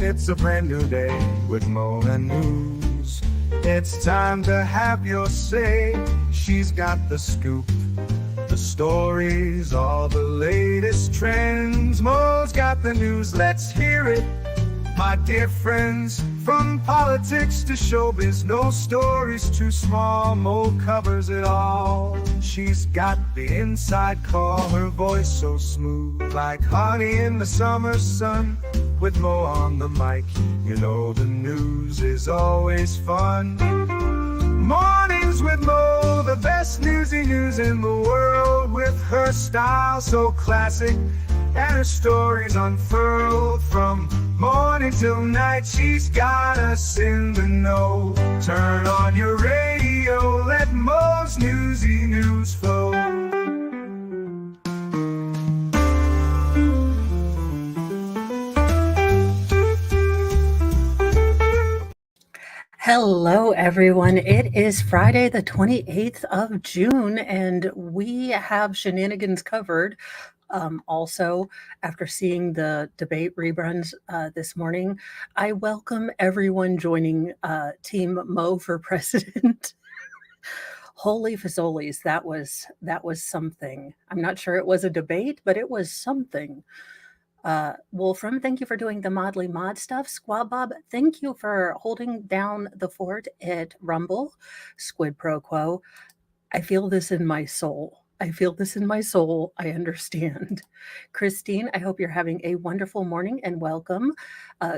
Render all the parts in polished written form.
It's a brand new day with Mo and News. It's time to have your say. She's got the scoop, the stories, all the latest trends. Mo's got the news, let's hear it. My dear friends, from politics to showbiz, no story's too small. Mo covers it all. She's got the inside call, her voice so smooth, like honey in the summer sun. With Mo on the mic, you know the news is always fun. Mornings with Mo, the best newsy news in the world. With her style so classic and her stories unfurled, from morning till night, she's got us in the know. Turn on your radio, let Mo's newsy news flow. Hello, everyone. It is Friday, the 28th of June, and we have shenanigans covered. Also, after seeing the debate reruns this morning, I welcome everyone joining Team Mo for President. Holy fazolies, that was something. I'm not sure it was a debate, but it was something. Wolfram, thank you for doing the Modly Mod stuff. Squab Bob, thank you for holding down the fort at Rumble. Squid Pro Quo, I feel this in my soul. I feel this in my soul. I understand. Christine, I hope you're having a wonderful morning and welcome.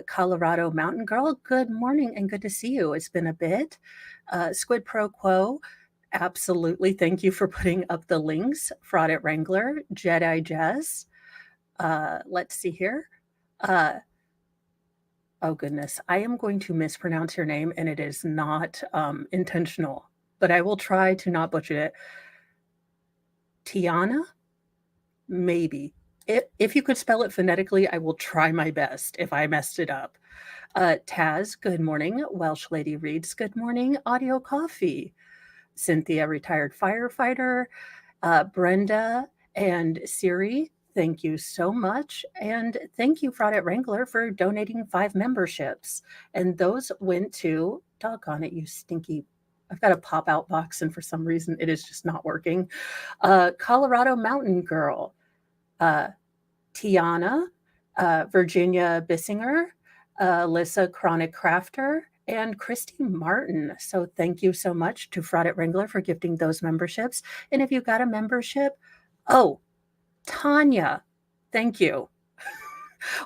Colorado Mountain Girl, good morning and good to see you. It's been a bit. Squid Pro Quo, absolutely. Thank you for putting up the links. Fraud at Wrangler, Jedi Jess. Let's see here. Oh goodness, I am going to mispronounce your name and it is not intentional, but I will try to not butcher it. Tiana? Maybe. If you could spell it phonetically, I will try my best if I messed it up. Taz, good morning. Welsh Lady Reads, good morning. Audio Coffee. Cynthia, retired firefighter. Brenda and Siri, thank you so much. And thank you, Fraud at Wrangler, for donating 5 memberships. And those went to, doggone it, you stinky. I've got a pop-out box, and for some reason, it is just not working. Colorado Mountain Girl, Tiana, Virginia Bissinger, Alyssa Chronic Crafter, and Christy Martin. So thank you so much to Fraud at Wrangler for gifting those memberships. And if you got a membership, oh, Tanya, thank you.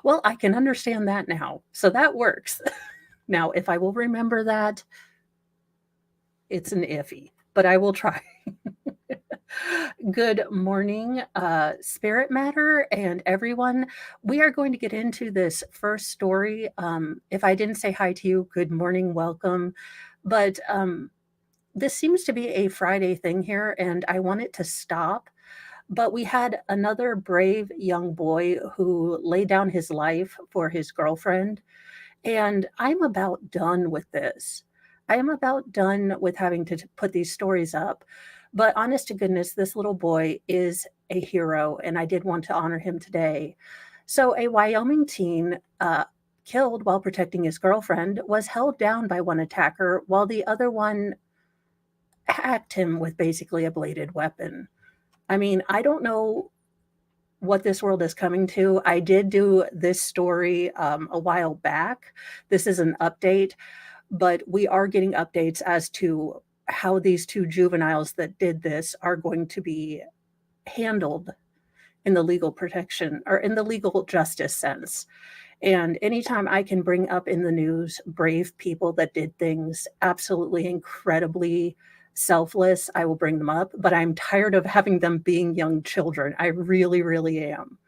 Well, I can understand that now. So that works. Now, if I will remember that, it's an iffy, but I will try. Good morning, Spirit Matter and everyone. We are going to get into this first story. If I didn't say hi to you, good morning, welcome. But this seems to be a Friday thing here, and I want it to stop. But we had another brave young boy who laid down his life for his girlfriend. And I'm about done with this. I am about done with having to put these stories up. But honest to goodness, this little boy is a hero, and I did want to honor him today. So a Wyoming teen killed while protecting his girlfriend was held down by one attacker while the other one hacked him with basically a bladed weapon. I mean, I don't know what this world is coming to. I did do this story a while back. This is an update, but we are getting updates as to how these 2 juveniles that did this are going to be handled in the legal protection or in the legal justice sense. And anytime I can bring up in the news brave people that did things absolutely incredibly selfless, I will bring them up, but I'm tired of having them being young children. I really, really am.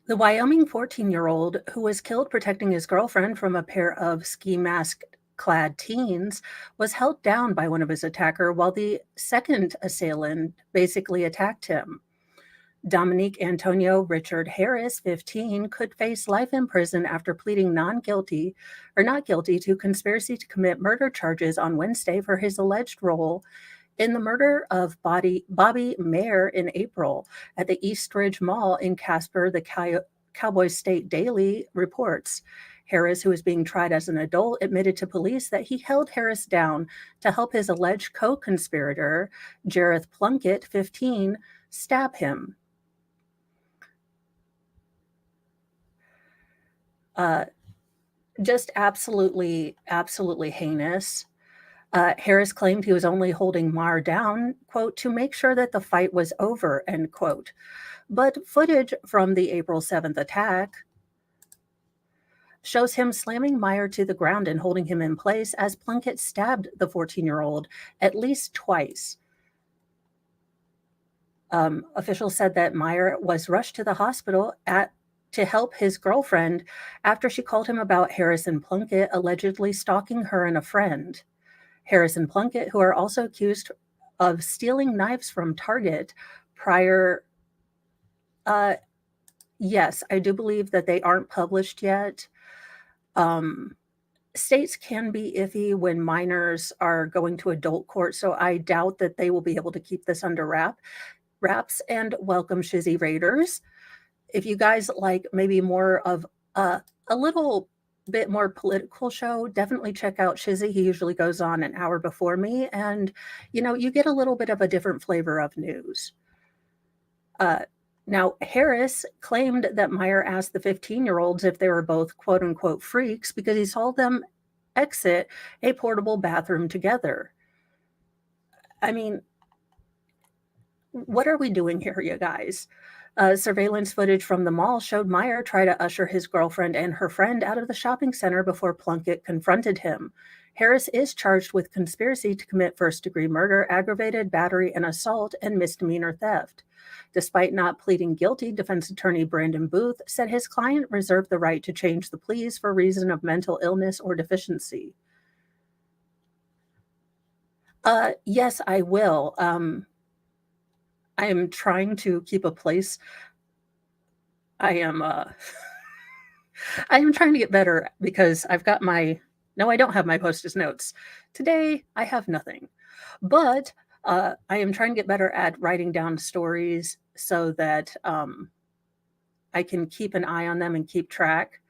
The Wyoming 14-year-old who was killed protecting his girlfriend from a pair of ski mask-clad teens was held down by one of his attacker while the second assailant basically attacked him. Dominique Antonio Richard Harris, 15, could face life in prison after pleading not guilty to conspiracy to commit murder charges on Wednesday for his alleged role in the murder of Bobby Mayer in April at the Eastridge Mall in Casper, the Cowboy State Daily reports. Harris, who is being tried as an adult, admitted to police that he held Harris down to help his alleged co-conspirator, Jareth Plunkett, 15, stab him. Just absolutely, absolutely heinous. Harris claimed he was only holding Maher down, quote, to make sure that the fight was over, end quote. But footage from the April 7th attack shows him slamming Meyer to the ground and holding him in place as Plunkett stabbed the 14-year-old at least twice. Officials said that Meyer was rushed to the hospital to help his girlfriend after she called him about Harris and Plunkett allegedly stalking her and a friend. Harris and Plunkett, who are also accused of stealing knives from Target prior. Yes, I do believe that they aren't published yet. States can be iffy when minors are going to adult court, so I doubt that they will be able to keep this under wraps. And welcome, Shizzy Raiders. If you guys like maybe more of a little bit more political show, definitely check out Shizzy. He usually goes on an hour before me, and you get a little bit of a different flavor of news. Now, Harris claimed that Meyer asked the 15-year-olds if they were both quote unquote freaks because he saw them exit a portable bathroom together. I mean, what are we doing here, you guys? Surveillance footage from the mall showed Meyer try to usher his girlfriend and her friend out of the shopping center before Plunkett confronted him. Harris is charged with conspiracy to commit first-degree murder, aggravated battery and assault, and misdemeanor theft. Despite not pleading guilty, defense attorney Brandon Booth said his client reserved the right to change the pleas for reason of mental illness or deficiency. Yes, I will. I am trying to keep a place. I am trying to get better because I've got no, I don't have my Post-it notes. Today, I have nothing. But I am trying to get better at writing down stories so that I can keep an eye on them and keep track.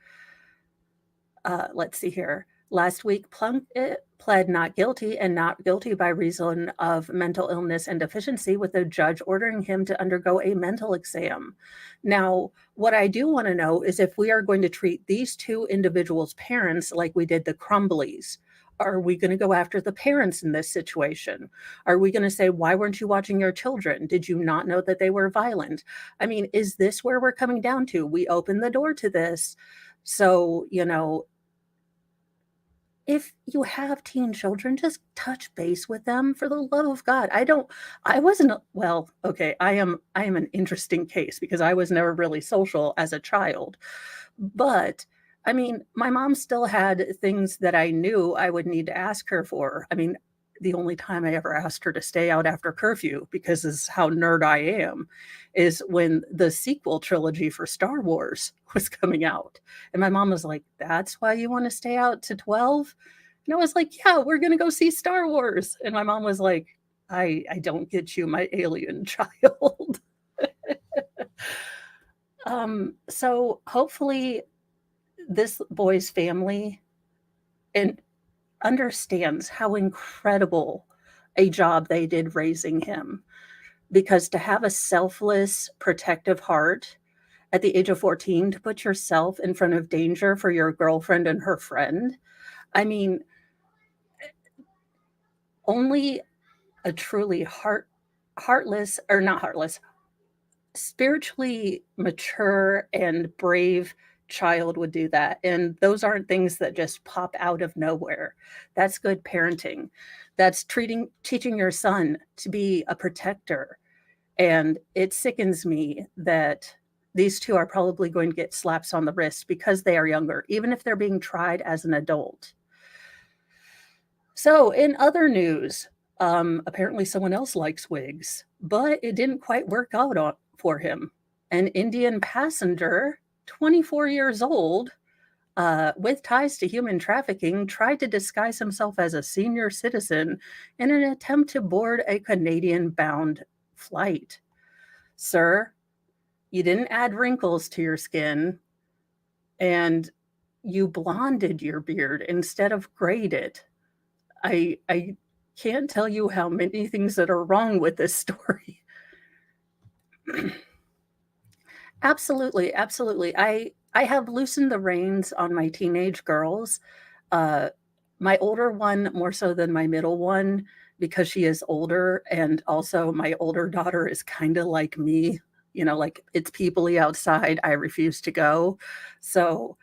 Let's see here. Last week, Plunkett pled not guilty and not guilty by reason of mental illness and deficiency, with the judge ordering him to undergo a mental exam. Now, what I do want to know is if we are going to treat these two individuals' parents like we did the Crumbleys. Are we going to go after the parents in this situation? Are we going to say, why weren't you watching your children? Did you not know that they were violent? I mean, is this where we're coming down to? We open the door to this. So, if you have teen children, just touch base with them for the love of God. I am an interesting case because I was never really social as a child. But I mean, my mom still had things that I knew I would need to ask her for. I mean, the only time I ever asked her to stay out after curfew, because this is how nerd I am, is when the sequel trilogy for Star Wars was coming out. And my mom was like, that's why you want to stay out to 12? And I was like, yeah, we're going to go see Star Wars. And my mom was like, I don't get you, my alien child. So hopefully this boy's family understands how incredible a job they did raising him, because to have a selfless, protective heart at the age of 14, to put yourself in front of danger for your girlfriend and her friend, I mean, only a truly spiritually mature and brave child would do that. And those aren't things that just pop out of nowhere. That's good parenting. That's teaching your son to be a protector. And it sickens me that these two are probably going to get slaps on the wrist because they are younger, even if they're being tried as an adult. So in other news, apparently someone else likes wigs, but it didn't quite work out for him. An Indian passenger, 24 years old, with ties to human trafficking, tried to disguise himself as a senior citizen in an attempt to board a Canadian bound flight. Sir, you didn't add wrinkles to your skin, and you blonded your beard instead of grayed it. I can't tell you how many things that are wrong with this story. Absolutely, absolutely. I have loosened the reins on my teenage girls. Uh, my older one more so than my middle one because she is older, and also my older daughter is kind of like me. Like it's peoply outside. I refuse to go. So,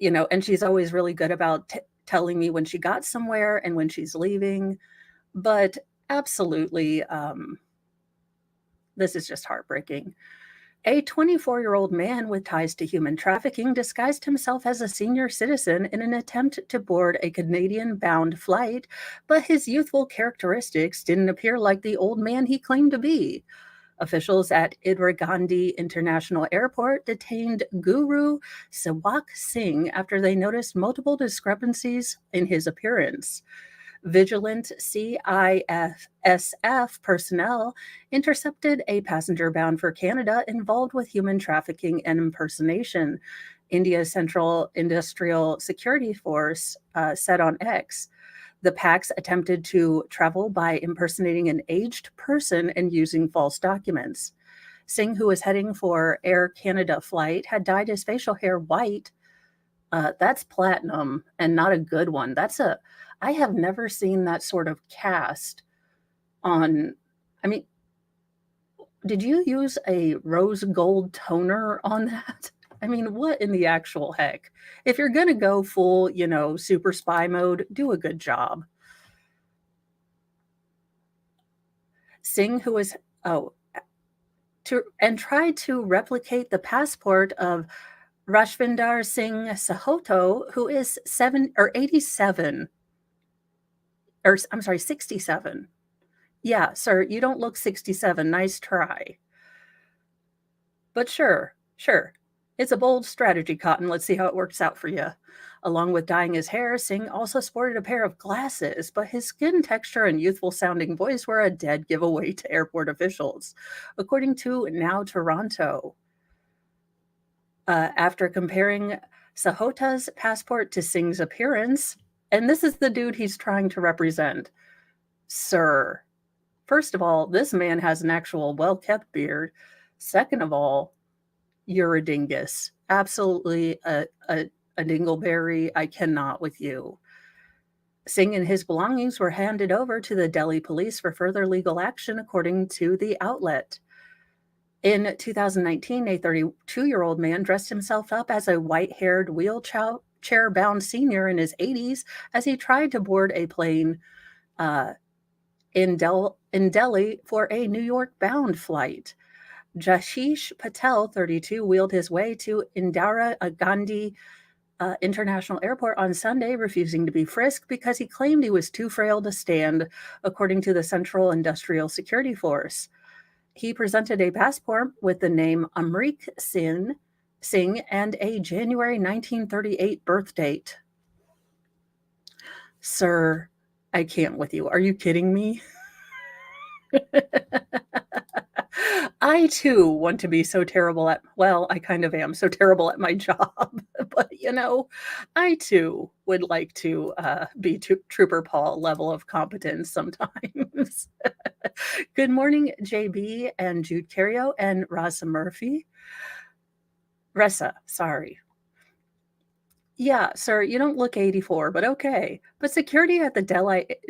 and she's always really good about telling me when she got somewhere and when she's leaving. But absolutely, this is just heartbreaking. A 24-year-old man with ties to human trafficking disguised himself as a senior citizen in an attempt to board a Canadian-bound flight, but his youthful characteristics didn't appear like the old man he claimed to be. Officials at Indira Gandhi International Airport detained Guru Sewak Singh after they noticed multiple discrepancies in his appearance. Vigilant CISF personnel intercepted a passenger bound for Canada involved with human trafficking and impersonation, India's Central Industrial Security Force said on X. The packs attempted to travel by impersonating an aged person and using false documents. Singh, who was heading for Air Canada flight, had dyed his facial hair white. That's platinum and not a good one. I have never seen that sort of cast on. I mean, did you use a rose gold toner on that? I mean, what in the actual heck? If you're going to go full, super spy mode, do a good job. Singh, who was, tried to replicate the passport of Rashvinder Singh Sahoto, who is 87, or I'm sorry, 67. Yeah, sir, you don't look 67. Nice try. But sure. It's a bold strategy, Cotton. Let's see how it works out for you. Along with dyeing his hair, Singh also sported a pair of glasses, but his skin texture and youthful sounding voice were a dead giveaway to airport officials, according to Now Toronto. After comparing Sahota's passport to Singh's appearance, and this is the dude he's trying to represent. Sir, first of all, this man has an actual well-kept beard. Second of all, you're a dingus. Absolutely a dingleberry. I cannot with you. Singh and his belongings were handed over to the Delhi police for further legal action, according to the outlet. In 2019, a 32-year-old man dressed himself up as a white-haired wheelchair-bound senior in his 80s as he tried to board a plane in Delhi for a New York-bound flight. Jashish Patel, 32, wheeled his way to Indira Gandhi International Airport on Sunday, refusing to be frisked because he claimed he was too frail to stand, according to the Central Industrial Security Force. He presented a passport with the name Amrik Singh and a January 1938 birth date. Sir, I can't with you. Are you kidding me? I too want to be so terrible I kind of am so terrible at my job, but I too would like to be Trooper Paul level of competence sometimes. Good morning, JB and Jude Carrio and Ressa, sorry. Yeah, sir, you don't look 84, but okay. But security at the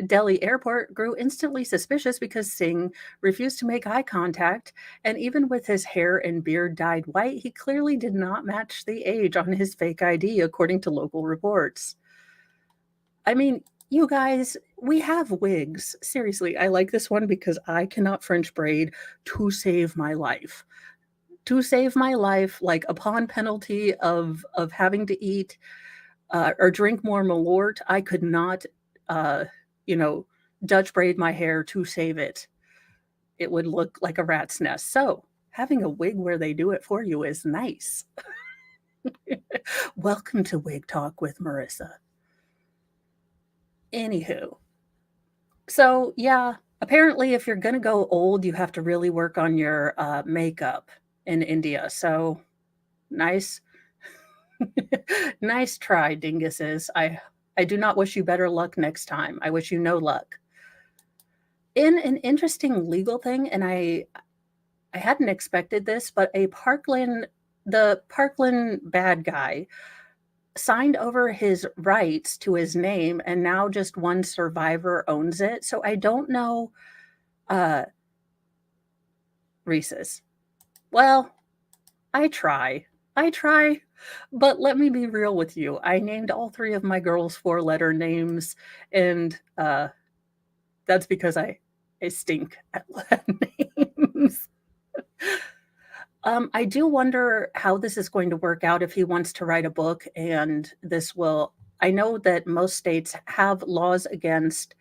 Delhi airport grew instantly suspicious because Singh refused to make eye contact, and even with his hair and beard dyed white, he clearly did not match the age on his fake ID, according to local reports. I mean, you guys, we have wigs. Seriously, I like this one because I cannot French braid to save my life. To save my life, like upon penalty of having to eat or drink more Malort, I could not, Dutch braid my hair to save it. It would look like a rat's nest. So having a wig where they do it for you is nice. Welcome to Wig Talk with Marissa. Anywho, so yeah, apparently, if you're gonna go old, you have to really work on your makeup in India. So nice, nice try, dinguses. I do not wish you better luck next time. I wish you no luck. In an interesting legal thing, and I hadn't expected this, but the Parkland bad guy signed over his rights to his name, and now just one survivor owns it. So I don't know, uh, Reese's. Well, I try, but let me be real with you. I named all three of my girls four-letter names, and that's because I stink at names. I do wonder how this is going to work out if he wants to write a book, and this will. I know that most states have laws against,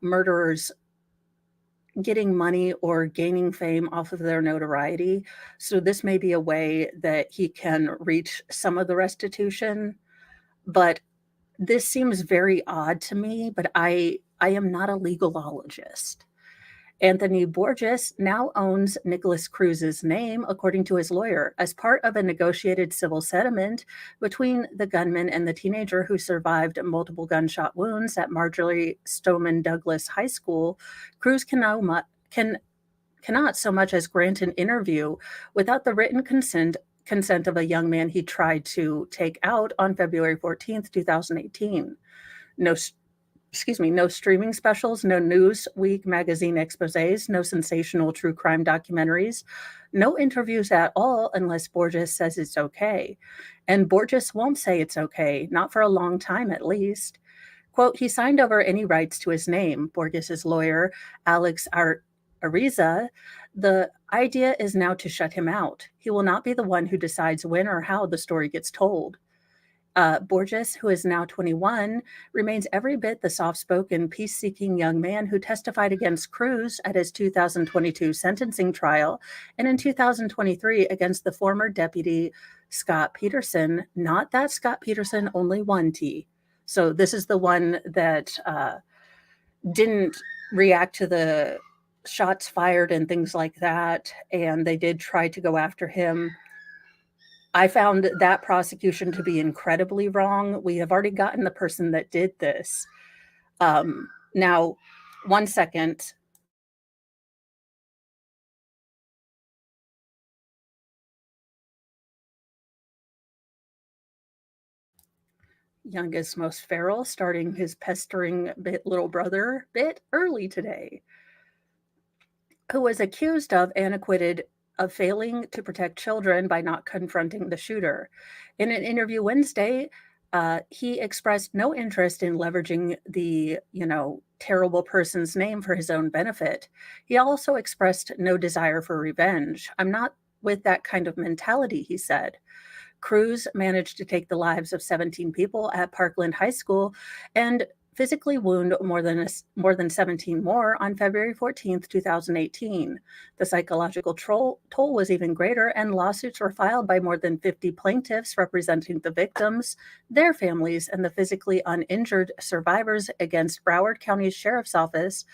murderers getting money or gaining fame off of their notoriety. So this may be a way that he can reach some of the restitution, but this seems very odd to me, but I am not a legalologist. Anthony Borges now owns Nicholas Cruz's name, according to his lawyer, as part of a negotiated civil settlement between the gunman and the teenager who survived multiple gunshot wounds at Marjorie Stoneman Douglas High School. Cruz cannot so much as grant an interview without the written consent of a young man he tried to take out on February 14th, 2018. No no streaming specials, no Newsweek magazine exposés, no sensational true crime documentaries, no interviews at all unless Borges says it's okay. And Borges won't say it's okay, not for a long time at least. Quote, he signed over any rights to his name, Borges' lawyer, Alex Ariza. The idea is now to shut him out. He will not be the one who decides when or how the story gets told. Borges, who is now 21, remains every bit the soft-spoken, peace-seeking young man who testified against Cruz at his 2022 sentencing trial, and in 2023 against the former deputy Scott Peterson, not that Scott Peterson, only one T. So this is the one that didn't react to the shots fired and things like that, and they did try to go after him. I found that prosecution to be incredibly wrong. We have already gotten the person that did this. Now, 1 second. Youngest, most feral, starting his pestering little brother bit early today, who was accused of and acquitted of failing to protect children by not confronting the shooter. In an interview Wednesday, he expressed no interest in leveraging the, terrible person's name for his own benefit. He also expressed no desire for revenge. I'm not with that kind of mentality, he said. Cruz managed to take the lives of 17 people at Parkland High School and physically wound more than 17 more on February 14th, 2018. The psychological toll was even greater, and lawsuits were filed by more than 50 plaintiffs representing the victims, their families, and the physically uninjured survivors against Broward County Sheriff's Office,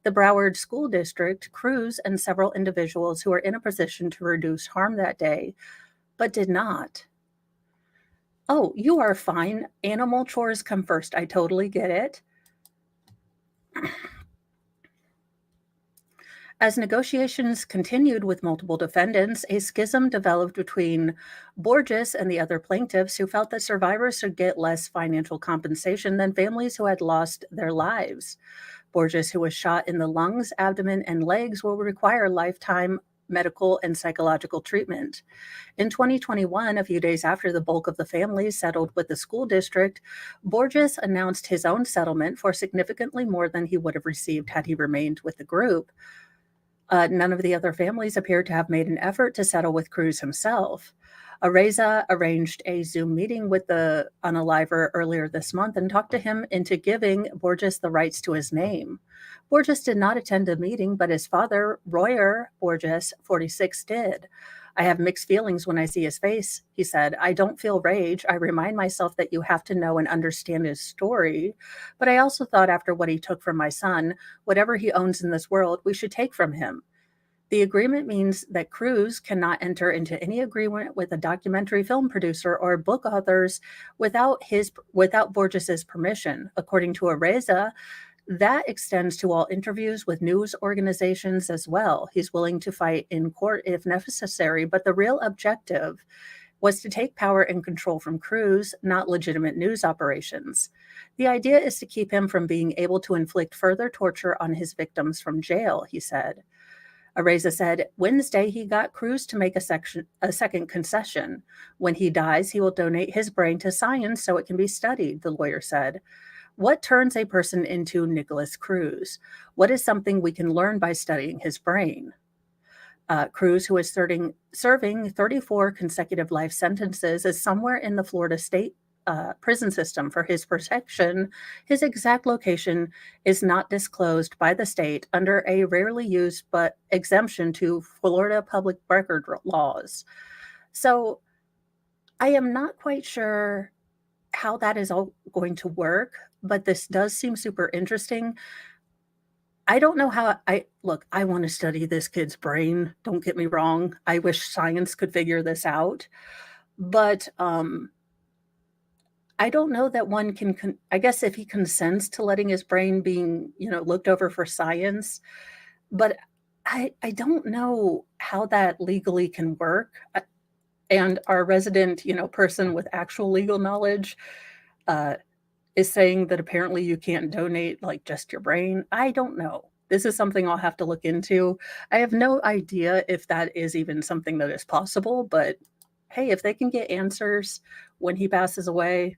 the Broward School District, Cruz, and several individuals who were in a position to reduce harm that day, but did not. Oh, you are fine. Animal chores come first. I totally get it. As negotiations continued with multiple defendants, a schism developed between Borges and the other plaintiffs who felt that survivors should get less financial compensation than families who had lost their lives. Borges, who was shot in the lungs, abdomen, and legs, will require lifetime medical and psychological treatment. In 2021, a few days after the bulk of the families settled with the school district, Borges announced his own settlement for significantly more than he would have received had he remained with the group. None of the other families appeared to have made an effort to settle with Cruz himself. Areza arranged a Zoom meeting with the unaliver earlier this month and talked to him into giving Borges the rights to his name. Borges did not attend the meeting, but his father, Royer Borges, 46, did. I have mixed feelings when I see his face, he said. I don't feel rage. I remind myself that you have to know and understand his story. But I also thought after what he took from my son, whatever he owns in this world, we should take from him. The agreement means that Cruz cannot enter into any agreement with a documentary film producer or book authors without Borges's permission. According to Areza, that extends to all interviews with news organizations as well. He's willing to fight in court if necessary, but the real objective was to take power and control from Cruz, not legitimate news operations. The idea is to keep him from being able to inflict further torture on his victims from jail, he said. Areza said Wednesday he got Cruz to make a second concession. When he dies, he will donate his brain to science so it can be studied, the lawyer said. What turns a person into Nicholas Cruz? What is something we can learn by studying his brain? Cruz, who is serving 34 consecutive life sentences, is somewhere in the Florida state prison system for his protection. His exact location is not disclosed by the state under a rarely used but exemption to Florida public record laws. So I am not quite sure how that is all going to work, but this does seem super interesting. I don't know how I want to study this kid's brain. Don't get me wrong. I wish science could figure this out. But I don't know that one can I guess if he consents to letting his brain being, looked over for science, but I don't know how that legally can work. And our resident, person with actual legal knowledge is saying that apparently you can't donate like just your brain. I don't know. This is something I'll have to look into. I have no idea if that is even something that is possible, but hey, if they can get answers when he passes away,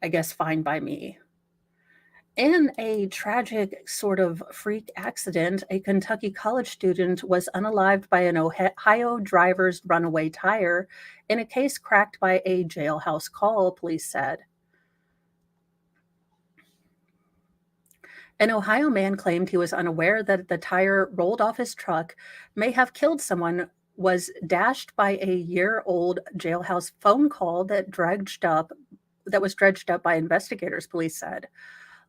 I guess fine by me. In a tragic sort of freak accident, a Kentucky college student was unalived by an Ohio driver's runaway tire in a case cracked by a jailhouse call, police said. An Ohio man claimed he was unaware that the tire rolled off his truck, may have killed someone, was dashed by a year-old jailhouse phone call that was dredged up by investigators, police said.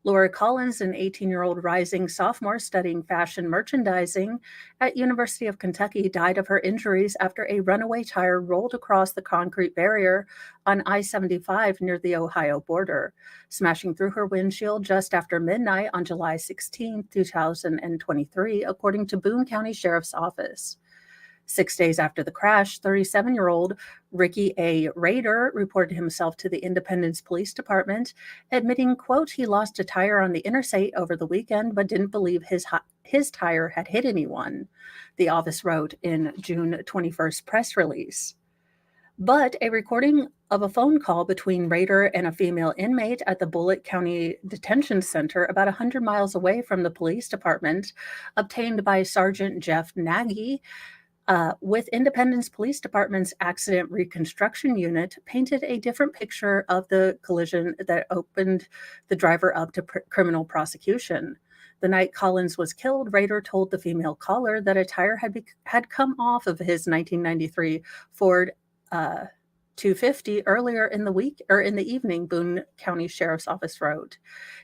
Laura Collins, an 18-year-old rising sophomore studying fashion merchandising at University of Kentucky, died of her injuries after a runaway tire rolled across the concrete barrier on I-75 near the Ohio border, smashing through her windshield just after midnight on July 16, 2023, according to Boone County Sheriff's Office. 6 days after the crash, 37-year-old Ricky A. Rader reported himself to the Independence Police Department, admitting, quote, he lost a tire on the interstate over the weekend, but didn't believe his tire had hit anyone, the office wrote in June 21st press release. But a recording of a phone call between Rader and a female inmate at the Bullitt County Detention Center about 100 miles away from the police department, obtained by Sergeant Jeff Nagy, with Independence Police Department's Accident Reconstruction Unit, painted a different picture of the collision that opened the driver up to criminal prosecution. The night Collins was killed, Rader told the female caller that a tire had come off of his 1993 Ford 250 earlier in the evening, Boone County Sheriff's Office wrote.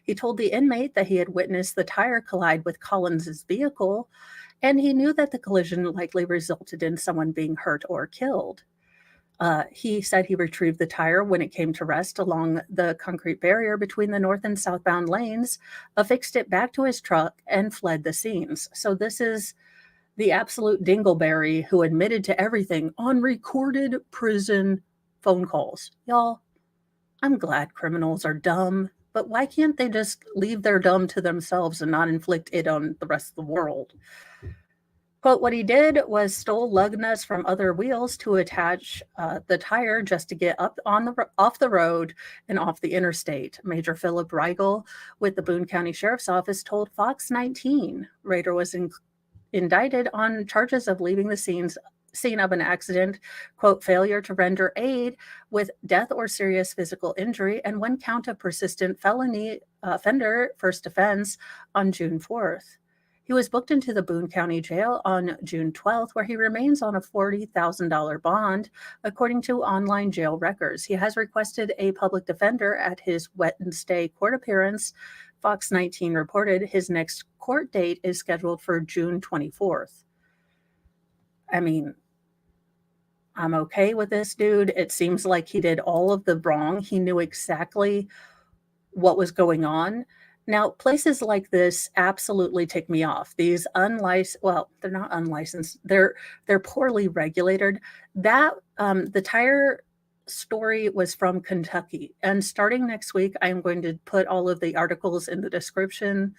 He told the inmate that he had witnessed the tire collide with Collins's vehicle, and he knew that the collision likely resulted in someone being hurt or killed. He said he retrieved the tire when it came to rest along the concrete barrier between the north and southbound lanes, affixed it back to his truck, and fled the scenes. So this is the absolute dingleberry who admitted to everything on recorded prison phone calls. Y'all, I'm glad criminals are dumb, but why can't they just leave their dumb to themselves and not inflict it on the rest of the world? Quote, what he did was stole lug nuts from other wheels to attach the tire just to get up off the road and off the interstate. Major Philip Reigel with the Boone County Sheriff's Office told Fox 19 Rader was indicted on charges of leaving the scenes scene of an accident, quote, failure to render aid with death or serious physical injury, and one count of persistent felony offender first offense on June 4th. He was booked into the Boone County Jail on June 12th, where he remains on a $40,000 bond, according to online jail records. He has requested a public defender at his Wednesday court appearance. Fox 19 reported his next court date is scheduled for June 24th. I mean, I'm okay with this dude. It seems like he did all of the wrong. He knew exactly what was going on. Now, places like this absolutely tick me off. These unlicensed, well, they're not unlicensed. They're poorly regulated. That the tire story was from Kentucky, and starting next week, I'm going to put all of the articles in the description.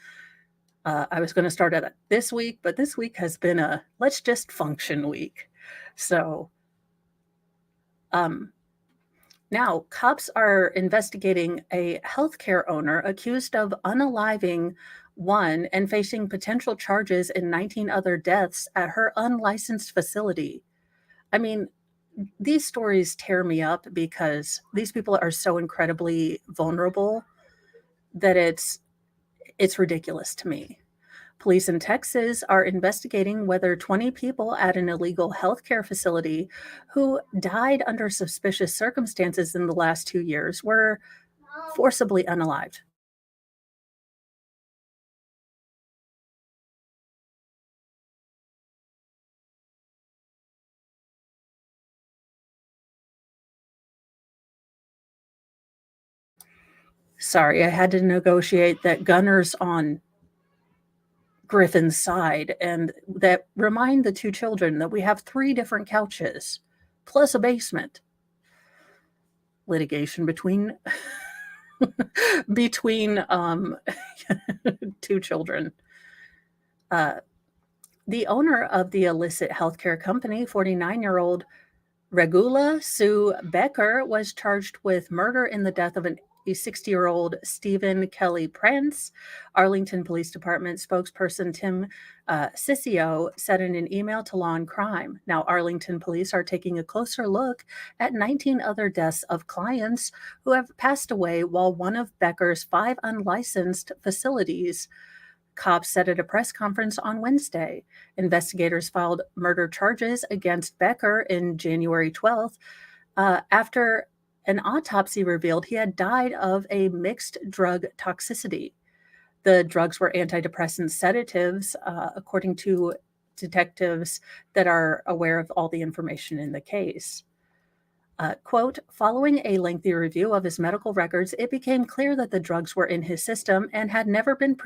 I was going to start at it this week, but this week has been a let's just function week. So, now, cops are investigating a healthcare owner accused of unaliving one and facing potential charges in 19 other deaths at her unlicensed facility. I mean, these stories tear me up because these people are so incredibly vulnerable that it's ridiculous to me. Police in Texas are investigating whether 20 people at an illegal healthcare facility who died under suspicious circumstances in the last 2 years were forcibly unalived. Sorry, I had to negotiate that Gunner's on Griffin's side and that remind the two children that we have 3 different couches plus a basement. Litigation between between 2 children. The owner of the illicit healthcare company, 49-year-old Regula Sue Becker, was charged with murder in the death of a 60-year-old Stephen Kelly Prince. Arlington Police Department spokesperson Tim Sissio said in an email to Law and Crime. Now, Arlington police are taking a closer look at 19 other deaths of clients who have passed away while one of Becker's 5 unlicensed facilities. Cops said at a press conference on Wednesday. Investigators filed murder charges against Becker in January 12th after an autopsy revealed he had died of a mixed drug toxicity. The drugs were antidepressant sedatives, according to detectives that are aware of all the information in the case. Quote, following a lengthy review of his medical records, it became clear that the drugs were in his system and had never been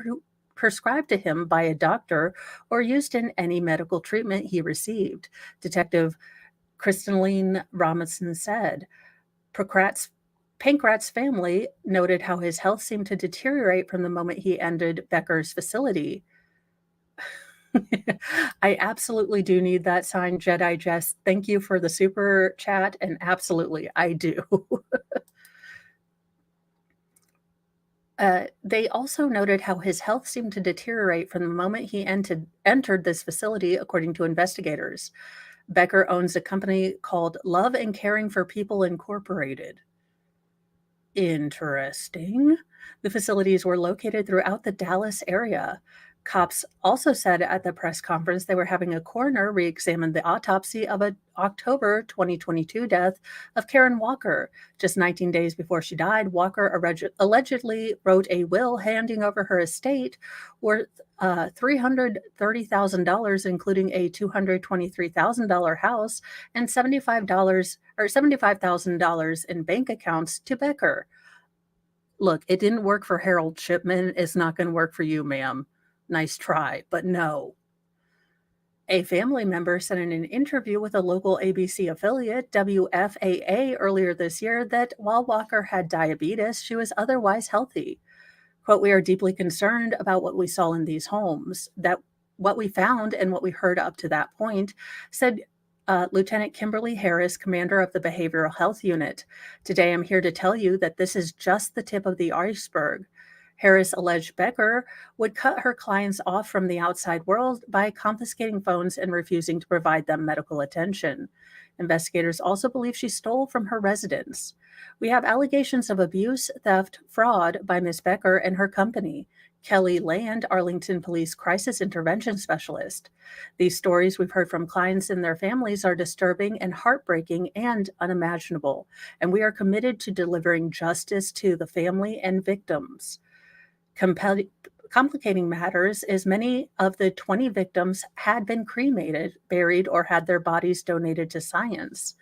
prescribed to him by a doctor or used in any medical treatment he received, Detective Kristaline Robinson said. Pankrat's family noted how his health seemed to deteriorate from the moment he entered Becker's facility. I absolutely do need that sign, Jedi Jess. Thank you for the super chat, and absolutely, I do. They also noted how his health seemed to deteriorate from the moment he entered this facility, according to investigators. Becker owns a company called Love and Caring for People Incorporated. Interesting. The facilities were located throughout the Dallas area. Cops also said at the press conference they were having a coroner re-examine the autopsy of an October 2022 death of Karen Walker. Just 19 days before she died, Walker allegedly wrote a will handing over her estate worth $330,000, including a $223,000 house and $75,000 in bank accounts to Becker. Look, it didn't work for Harold Shipman. It's not going to work for you, ma'am. Nice try, but no. A family member said in an interview with a local ABC affiliate, WFAA, earlier this year that while Walker had diabetes, she was otherwise healthy. Quote, we are deeply concerned about what we saw in these homes, that what we found and what we heard up to that point, said Lieutenant Kimberly Harris, commander of the Behavioral Health Unit. Today, I'm here to tell you that this is just the tip of the iceberg. Harris alleged Becker would cut her clients off from the outside world by confiscating phones and refusing to provide them medical attention. Investigators also believe she stole from her residence. We have allegations of abuse, theft, fraud by Ms. Becker and her company. Kelly Land, Arlington Police Crisis Intervention Specialist. These stories we've heard from clients and their families are disturbing and heartbreaking and unimaginable, and we are committed to delivering justice to the family and victims. Complicating matters is many of the 20 victims had been cremated, buried, or had their bodies donated to science.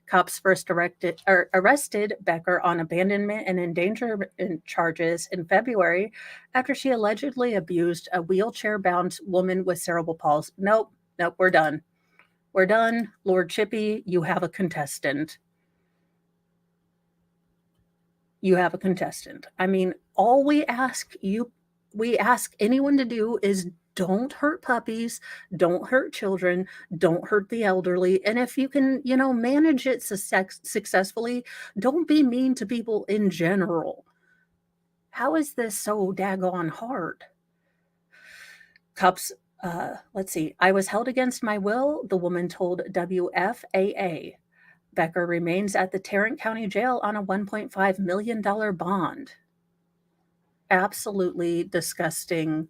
Cops first arrested Becker on abandonment and endangerment charges in February after she allegedly abused a wheelchair-bound woman with cerebral palsy. Nope, we're done. We're done. Lord Chippy, you have a contestant. You have a contestant. I mean, all we ask anyone to do is don't hurt puppies, don't hurt children, don't hurt the elderly. And if you can, manage it successfully, don't be mean to people in general. How is this so daggone hard? Cops, let's see. I was held against my will, the woman told WFAA. Becker remains at the Tarrant County Jail on a $1.5 million bond. Absolutely disgusting.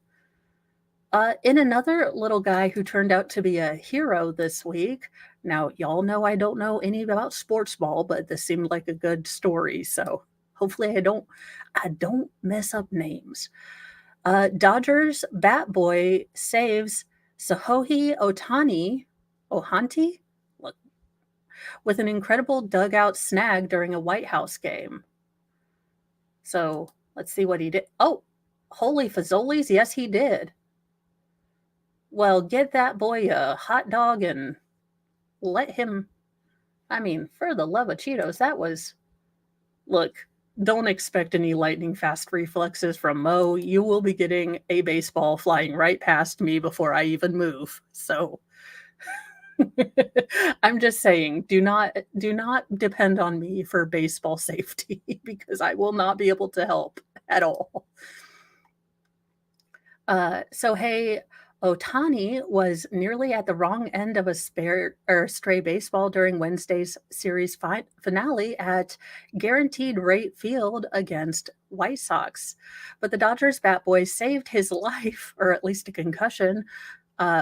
In another little guy who turned out to be a hero this week. Now, y'all know I don't know any about sports ball, but this seemed like a good story. So hopefully I don't mess up names. Dodgers bat boy saves Sahohi Ohanti with an incredible dugout snag during a White House game. So let's see what he did. Oh, holy fazolies. Yes, he did. Well, get that boy a hot dog and let him, for the love of Cheetos, look, don't expect any lightning fast reflexes from Mo. You will be getting a baseball flying right past me before I even move. So I'm just saying, do not depend on me for baseball safety because I will not be able to help at all. Hey, Otani was nearly at the wrong end of a stray baseball during Wednesday's series finale at Guaranteed Rate Field against White Sox. But the Dodgers bat boy saved his life, or at least a concussion,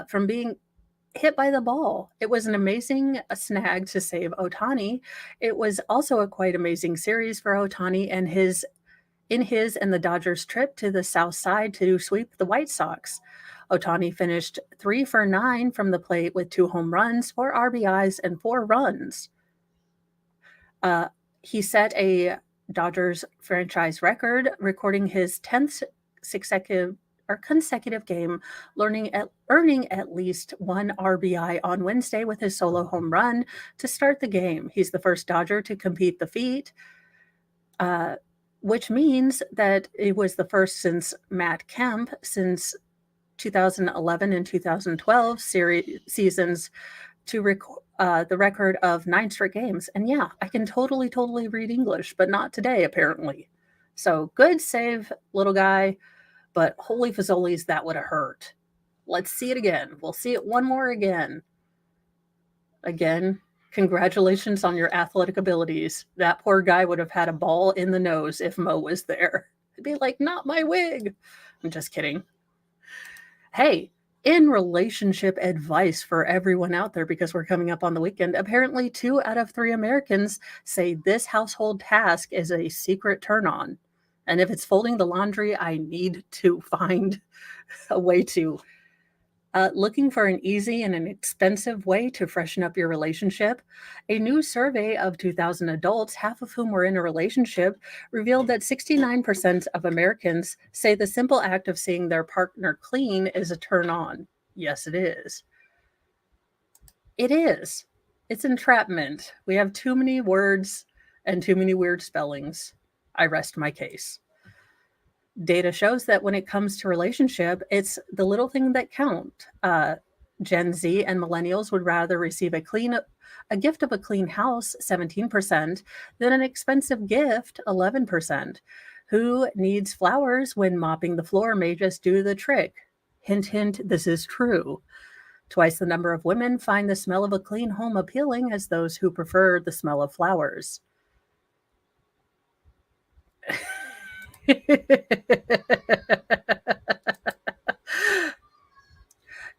from being hit by the ball. It was an amazing snag to save Otani. It was also a quite amazing series for Otani and his and the Dodgers' trip to the South Side to sweep the White Sox. Otani finished 3 for 9 from the plate with 2 home runs, 4 RBIs, and 4 runs. He set a Dodgers franchise record, recording his 10th consecutive game, earning at least 1 RBI on Wednesday with his solo home run to start the game. He's the first Dodger to complete the feat, which means that it was the first since Matt Kemp since 2011 and 2012 seasons to the record of 9 straight games. And yeah, I can totally read English, but not today, apparently. So good save, little guy, but holy fazolies, that would have hurt. Let's see it again. We'll see it one more again. Again, congratulations on your athletic abilities. That poor guy would have had a ball in the nose if Mo was there. He'd be like, not my wig. I'm just kidding. Hey, in relationship advice for everyone out there, because we're coming up on the weekend, apparently 2 out of 3 Americans say this household task is a secret turn on. And if it's folding the laundry, I need to find a way to. Looking for an easy and an expensive way to freshen up your relationship? A new survey of 2,000 adults, half of whom were in a relationship, revealed that 69% of Americans say the simple act of seeing their partner clean is a turn on. Yes, it is. It is. It's entrapment. We have too many words and too many weird spellings. I rest my case. Data shows that when it comes to relationship, it's the little thing that count. Gen Z and millennials would rather receive a gift of a clean house, 17%, than an expensive gift, 11%. Who needs flowers when mopping the floor may just do the trick? Hint, hint, this is true. Twice the number of women find the smell of a clean home appealing as those who prefer the smell of flowers.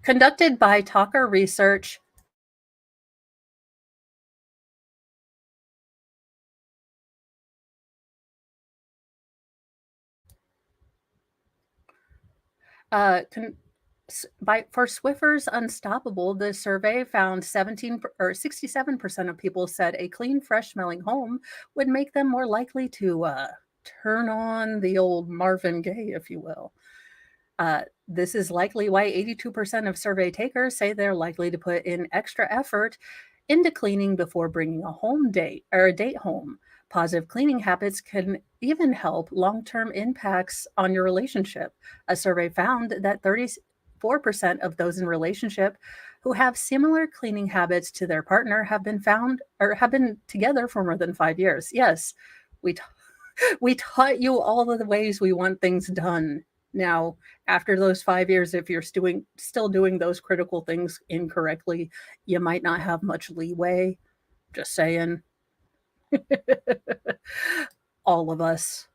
Conducted by Talker Research. For Swiffer's Unstoppable, the survey found 67% of people said a clean, fresh smelling home would make them more likely to turn on the old Marvin Gaye, if you will. This is likely why 82% of survey takers say they're likely to put in extra effort into cleaning before bringing a home date or a date home. Positive cleaning habits can even help long-term impacts on your relationship. A survey found that 34% of those in relationship who have similar cleaning habits to their partner have been together for more than 5 years. Yes, we we taught you all of the ways we want things done. Now, after those 5 years, if you're still doing those critical things incorrectly, you might not have much leeway. Just saying. all of us,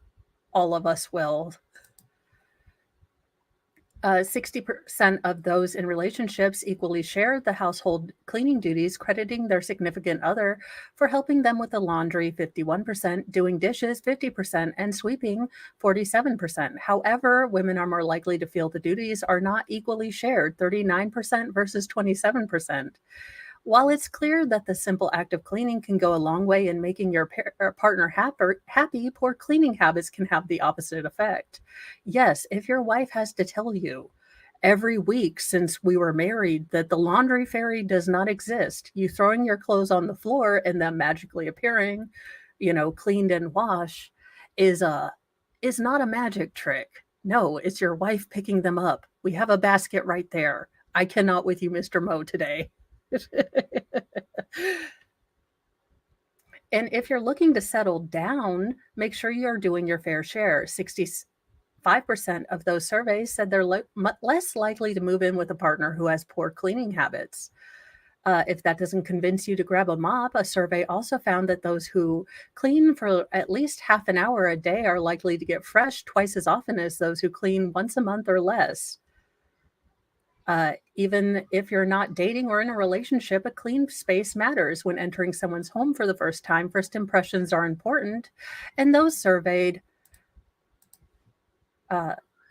all of us will. 60% of those in relationships equally share the household cleaning duties, crediting their significant other for helping them with the laundry 51%, doing dishes 50%, and sweeping 47%. However, women are more likely to feel the duties are not equally shared, 39% versus 27%. While it's clear that the simple act of cleaning can go a long way in making your partner happy, poor cleaning habits can have the opposite effect. Yes, if your wife has to tell you every week since we were married that the laundry fairy does not exist, you throwing your clothes on the floor and them magically appearing, cleaned and washed, is a is not a magic trick. No, it's your wife picking them up. We have a basket right there. I cannot with you, Mr. Mo, today. And if you're looking to settle down, make sure you're doing your fair share. 65% of those surveys said they're less likely to move in with a partner who has poor cleaning habits. If that doesn't convince you to grab a mop, a survey also found that those who clean for at least half an hour a day are likely to get fresh twice as often as those who clean once a month or less. Even if you're not dating or in a relationship, a clean space matters. When entering someone's home for the first time, first impressions are important. And those surveyed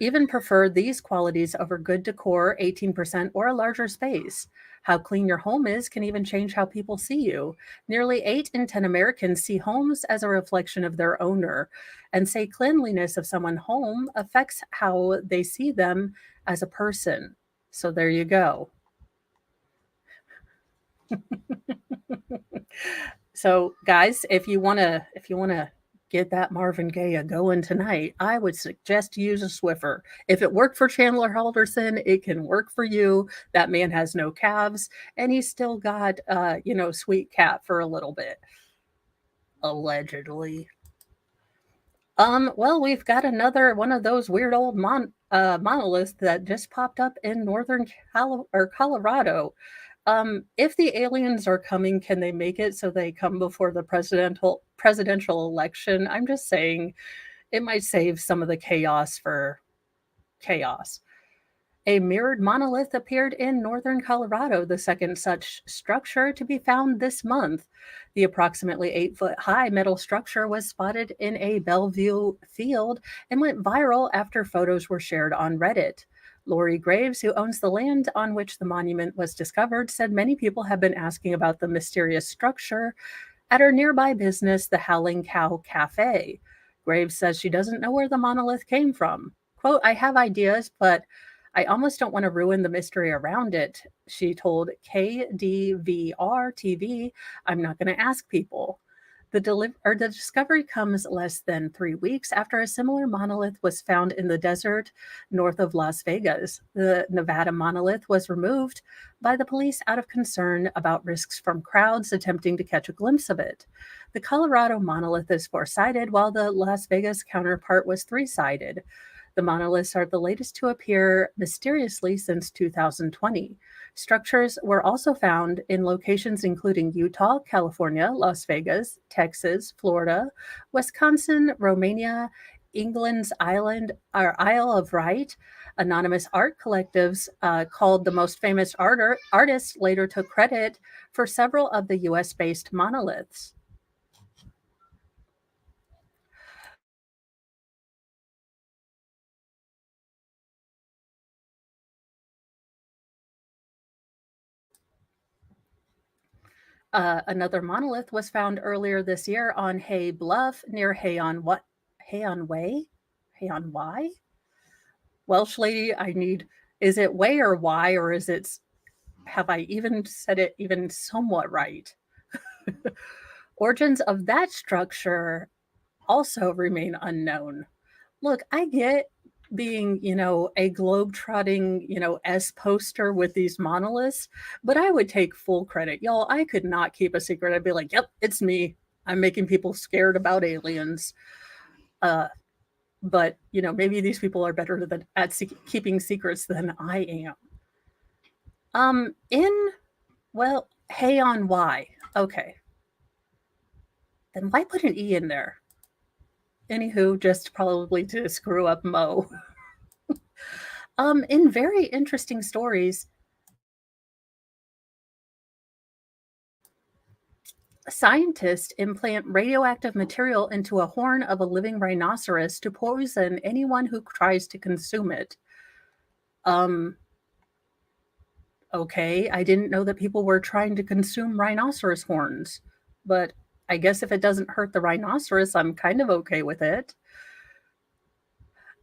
even prefer these qualities over good decor, 18%, or a larger space. How clean your home is can even change how people see you. Nearly 8 in 10 Americans see homes as a reflection of their owner and say cleanliness of someone's home affects how they see them as a person. So there you go. So guys, if you want to get that Marvin Gaye going tonight, I would suggest you use a Swiffer. If it worked for Chandler Halderson, it can work for you. That man has no calves and he's still got sweet cat for a little bit. Allegedly. Well, we've got another one of those weird old monoliths that just popped up in northern Colorado. If the aliens are coming, can they make it so they come before the presidential election? I'm just saying it might save some of the chaos for chaos. A mirrored monolith appeared in northern Colorado, the second such structure to be found this month. The approximately 8-foot high metal structure was spotted in a Bellevue field and went viral after photos were shared on Reddit. Lori Graves, who owns the land on which the monument was discovered, said many people have been asking about the mysterious structure at her nearby business, the Howling Cow Cafe. Graves says she doesn't know where the monolith came from. Quote, I have ideas, but I almost don't want to ruin the mystery around it, she told KDVR TV. I'm not going to ask people. The discovery comes less than 3 weeks after a similar monolith was found in the desert north of Las Vegas. The Nevada monolith was removed by the police out of concern about risks from crowds attempting to catch a glimpse of it. The Colorado monolith is four-sided, while the Las Vegas counterpart was three-sided. The monoliths are the latest to appear mysteriously since 2020. Structures were also found in locations including Utah, California, Las Vegas, Texas, Florida, Wisconsin, Romania, England's island or Isle of Wight. Anonymous art collectives called the most famous artists later took credit for several of the US based monoliths. Another monolith was found earlier this year on Hay Bluff near Hay on Way? Hay on Y? Welsh lady, I need, is it way or why, or have I even said it even somewhat right? Origins of that structure also remain unknown. Look, I get being, a globe-trotting, S poster with these monoliths, but I would take full credit. Y'all, I could not keep a secret. I'd be like, yep, it's me. I'm making people scared about aliens. Uh, but, maybe these people are better at keeping secrets than I am. Hey on Y. Okay. Then why put an E in there? Anywho, just probably to screw up Mo. In very interesting stories, scientists implant radioactive material into a horn of a living rhinoceros to poison anyone who tries to consume it. Okay, I didn't know that people were trying to consume rhinoceros horns, but I guess if it doesn't hurt the rhinoceros, I'm kind of okay with it.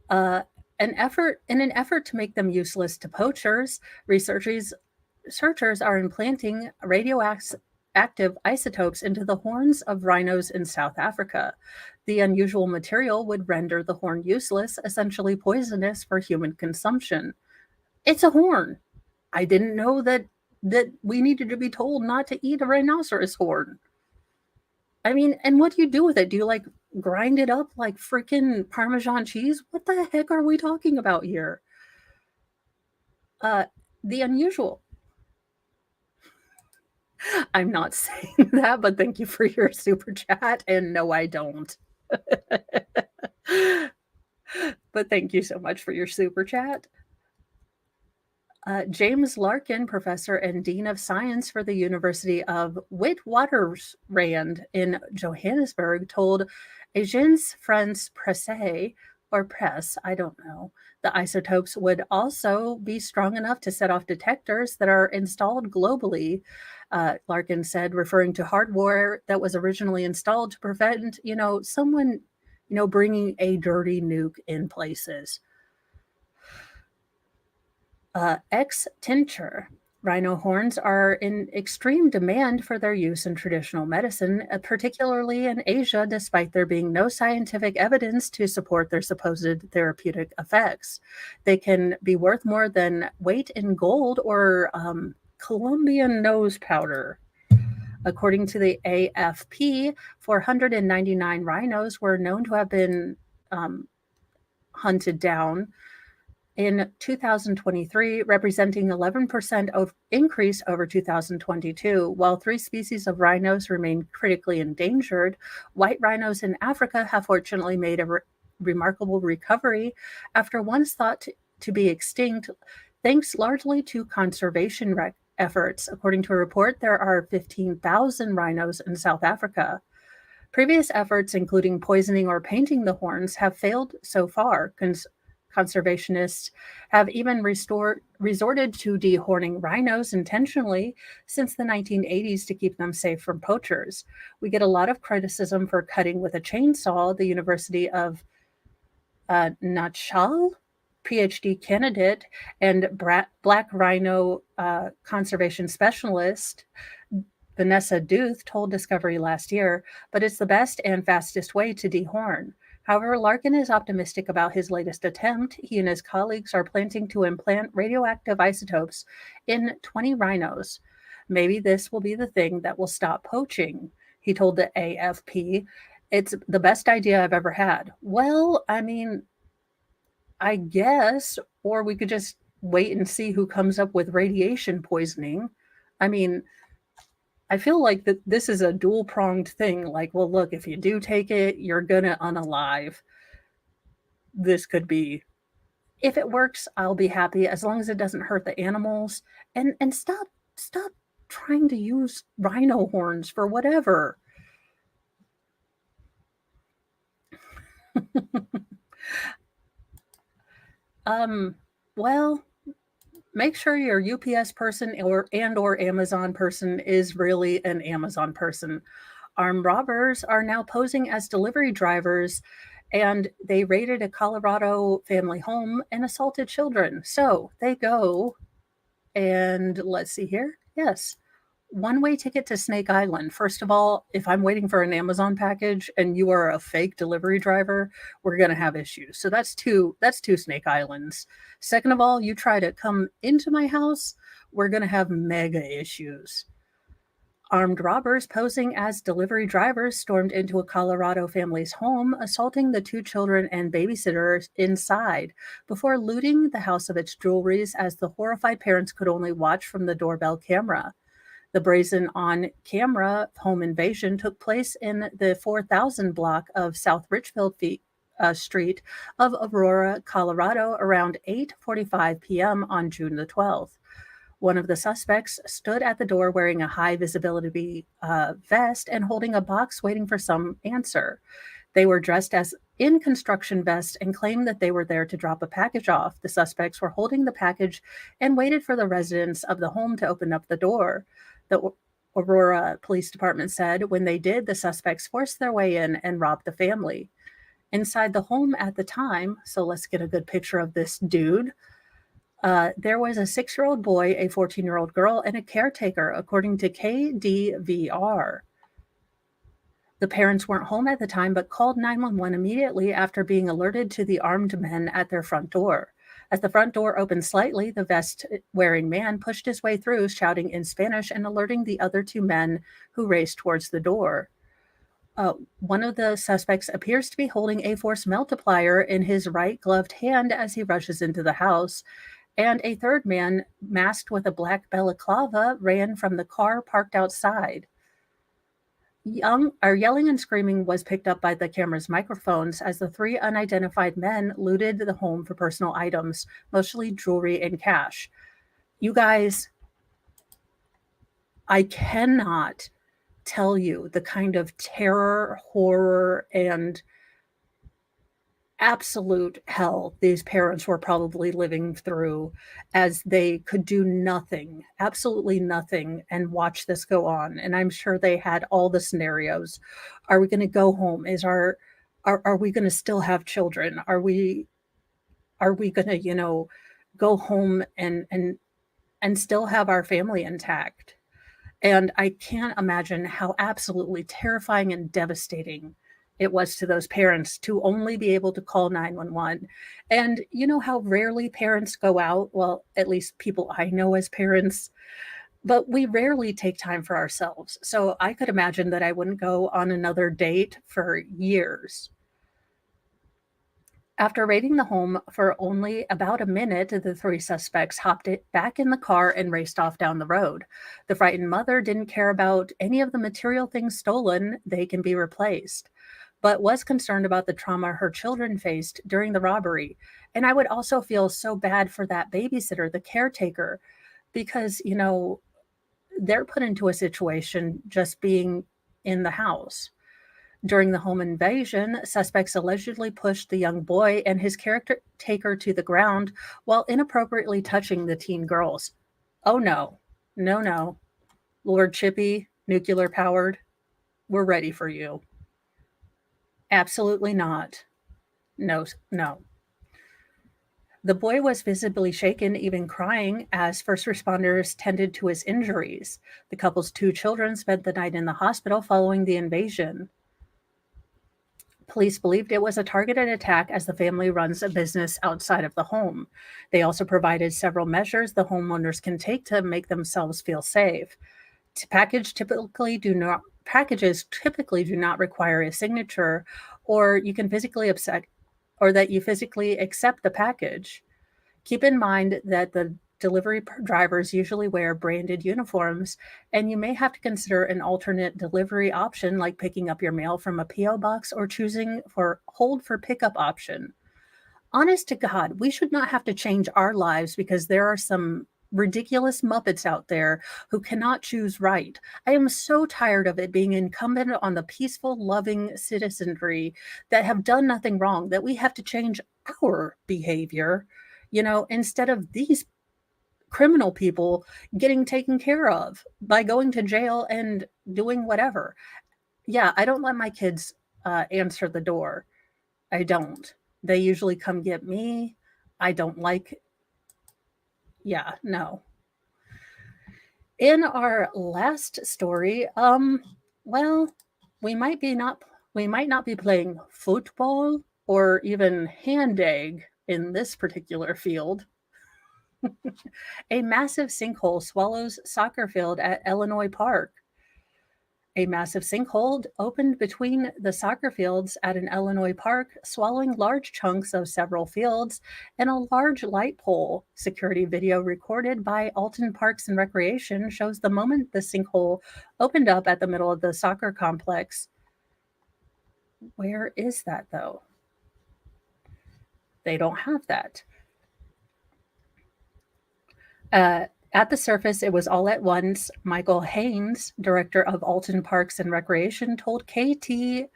In an effort to make them useless to poachers, researchers are implanting radioactive isotopes into the horns of rhinos in South Africa. The unusual material would render the horn useless, essentially poisonous for human consumption. It's a horn. I didn't know that we needed to be told not to eat a rhinoceros horn. I mean, and what do you do with it? Do you like grind it up like freaking Parmesan cheese? What the heck are we talking about here? The unusual. I'm not saying that, but thank you for your super chat. And no, I don't. But thank you so much for your super chat. James Larkin, professor and dean of science for the University of Witwatersrand in Johannesburg, told Agence France Presse, or Press, I don't know, the isotopes would also be strong enough to set off detectors that are installed globally. Larkin said, referring to hardware that was originally installed to prevent, someone, bringing a dirty nuke in places. Tincture. Rhino horns are in extreme demand for their use in traditional medicine, particularly in Asia, despite there being no scientific evidence to support their supposed therapeutic effects. They can be worth more than weight in gold or Colombian nose powder. According to the AFP, 499 rhinos were known to have been hunted down in 2023, representing 11% of increase over 2022. While 3 species of rhinos remain critically endangered, white rhinos in Africa have fortunately made a remarkable recovery after once thought to be extinct, thanks largely to conservation efforts. According to a report, there are 15,000 rhinos in South Africa. Previous efforts, including poisoning or painting the horns, have failed so far. Conservationists have even resorted to dehorning rhinos intentionally since the 1980s to keep them safe from poachers. We get a lot of criticism for cutting with a chainsaw. The University of Nachal, PhD candidate and black rhino conservation specialist, Vanessa Duth told Discovery last year, but it's the best and fastest way to dehorn. However, Larkin is optimistic about his latest attempt. He and his colleagues are planning to implant radioactive isotopes in 20 rhinos. Maybe this will be the thing that will stop poaching, he told the AFP. It's the best idea I've ever had. Well, I mean, I guess, or we could just wait and see who comes up with radiation poisoning. I mean, I feel like that this is a dual pronged thing. Like, well, look, if you do take it, you're gonna unalive. This could be, if it works, I'll be happy as long as it doesn't hurt the animals. And stop trying to use rhino horns for whatever. um, well, make sure your UPS person or Amazon person is really an Amazon person. Armed robbers are now posing as delivery drivers, and they raided a Colorado family home and assaulted children. So they go, and let's see here. Yes, one-way ticket to Snake Island. First of all, if I'm waiting for an Amazon package and you are a fake delivery driver, we're going to have issues. So that's two Snake Islands. Second of all, you try to come into my house, we're going to have mega issues. Armed robbers posing as delivery drivers stormed into a Colorado family's home, assaulting the two children and babysitters inside before looting the house of its jewelries as the horrified parents could only watch from the doorbell camera. The brazen on camera home invasion took place in the 4000 block of South Richfield Street of Aurora, Colorado, around 8:45 p.m. on June the 12th. One of the suspects stood at the door wearing a high visibility vest and holding a box waiting for some answer. They were dressed as in construction vests and claimed that they were there to drop a package off. The suspects were holding the package and waited for the residents of the home to open up the door. The Aurora Police Department said when they did, the suspects forced their way in and robbed the family. Inside the home at the time, so let's get a good picture of this dude. There was a 6-year-old boy, a 14-year-old girl, and a caretaker, according to KDVR. The parents weren't home at the time, but called 911 immediately after being alerted to the armed men at their front door. As the front door opened slightly, the vest-wearing man pushed his way through, shouting in Spanish and alerting the other two men who raced towards the door. One of the suspects appears to be holding a force multiplier in his right gloved hand as he rushes into the house, and a third man, masked with a black balaclava, ran from the car parked outside. Yelling and screaming was picked up by the camera's microphones as the three unidentified men looted the home for personal items, mostly jewelry and cash. You guys, I cannot tell you the kind of terror, horror, and absolute hell these parents were probably living through as they could do nothing, absolutely nothing, and watch this go on. And I'm sure they had all the scenarios. Are we going to go home? Are we going to still have children? Are we going to, go home and still have our family intact? And I can't imagine how absolutely terrifying and devastating it was to those parents to only be able to call 911. And you know how rarely parents go out? Well, at least people I know as parents, but we rarely take time for ourselves. So I could imagine that I wouldn't go on another date for years. After raiding the home for only about a minute, the three suspects hopped it back in the car and raced off down the road. The frightened mother didn't care about any of the material things stolen, they can be replaced, but was concerned about the trauma her children faced during the robbery. And I would also feel so bad for that babysitter, the caretaker, because, they're put into a situation just being in the house. During the home invasion, suspects allegedly pushed the young boy and his caretaker to the ground while inappropriately touching the teen girls. Oh no, no, no. Lord Chippy, nuclear powered, we're ready for you. Absolutely not. No, no. The boy was visibly shaken, even crying, as first responders tended to his injuries. The couple's 2 children spent the night in the hospital following the invasion. Police believed it was a targeted attack as the family runs a business outside of the home. They also provided several measures the homeowners can take to make themselves feel safe. Packages typically do not require a signature, or you can physically upset or that you physically accept the package. Keep in mind that the delivery drivers usually wear branded uniforms, and you may have to consider an alternate delivery option like picking up your mail from a P.O. box or choosing for hold for pickup option. Honest to God, we should not have to change our lives because there are some ridiculous Muppets out there who cannot choose right. I am so tired of it being incumbent on the peaceful, loving citizenry that have done nothing wrong that we have to change our behavior, instead of these criminal people getting taken care of by going to jail and doing whatever. Yeah, I don't let my kids answer the door. I don't. They usually come get me. I don't like, yeah, no. In our last story, well, we might be not we might not be playing football or even hand egg in this particular field. A massive sinkhole swallows soccer field at Illinois Park. A massive sinkhole opened between the soccer fields at an Illinois park, swallowing large chunks of several fields and a large light pole. Security video recorded by Alton Parks and Recreation shows the moment the sinkhole opened up at the middle of the soccer complex. Where is that, though? They don't have that. At the surface, it was all at once. Michael Haynes, director of Alton Parks and Recreation, told KT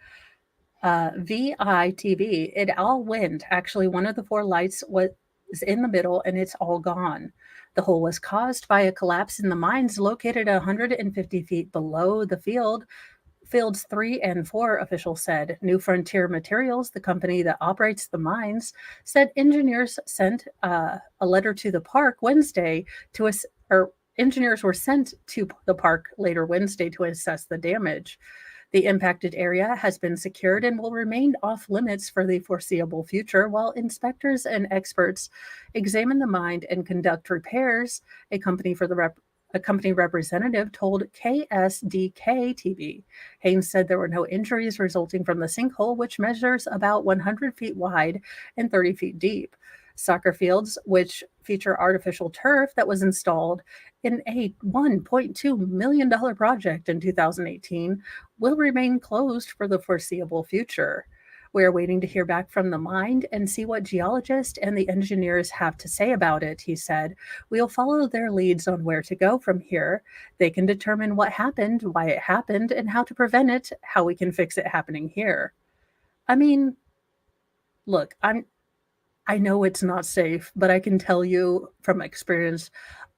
VITV, it all went. Actually, one of the 4 lights was in the middle and it's all gone. The hole was caused by a collapse in the mines located 150 feet below the field. Fields 3 and 4, officials said. New Frontier Materials, the company that operates the mines, said engineers sent a letter to the park Wednesday engineers were sent to the park later Wednesday to assess the damage. The impacted area has been secured and will remain off limits for the foreseeable future while inspectors and experts examine the mine and conduct repairs, a company representative told KSDK-TV. Haynes said there were no injuries resulting from the sinkhole, which measures about 100 feet wide and 30 feet deep. Soccer fields, which feature artificial turf that was installed in a $1.2 million project in 2018, will remain closed for the foreseeable future. We are waiting to hear back from the mine and see what geologists and the engineers have to say about it, he said. We'll follow their leads on where to go from here. They can determine what happened, why it happened, and how to prevent it, how we can fix it happening here. I mean, look, I know it's not safe, but I can tell you from experience,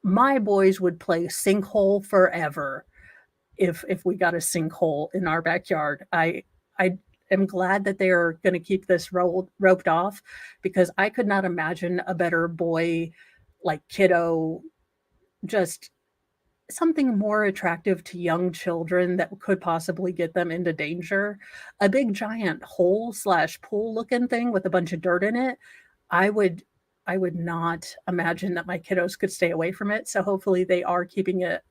my boys would play sinkhole forever if we got a sinkhole in our backyard. I am glad that they are going to keep this roped off because I could not imagine a better boy, like kiddo, just something more attractive to young children that could possibly get them into danger. A big giant hole / pool looking thing with a bunch of dirt in it. I would not imagine that my kiddos could stay away from it. So hopefully they are keeping it,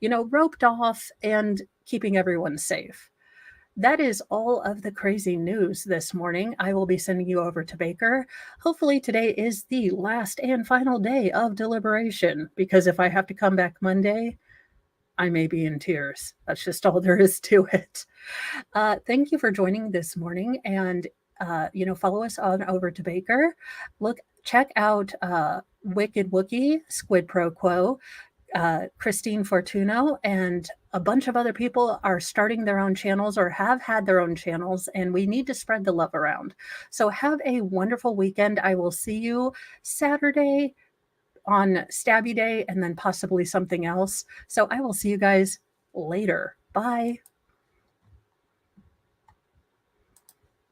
roped off and keeping everyone safe. That is all of the crazy news this morning. I will be sending you over to Baker. Hopefully today is the last and final day of deliberation, because if I have to come back Monday, I may be in tears. That's just all there is to it. Thank you for joining this morning, and follow us on over to Baker. Check out Wicked Wookie, Squid Pro Quo, Christine Fortuno, and a bunch of other people are starting their own channels or have had their own channels, and we need to spread the love around. So have a wonderful weekend. I will see you Saturday on Stabby Day and then possibly something else. So I will see you guys later. Bye.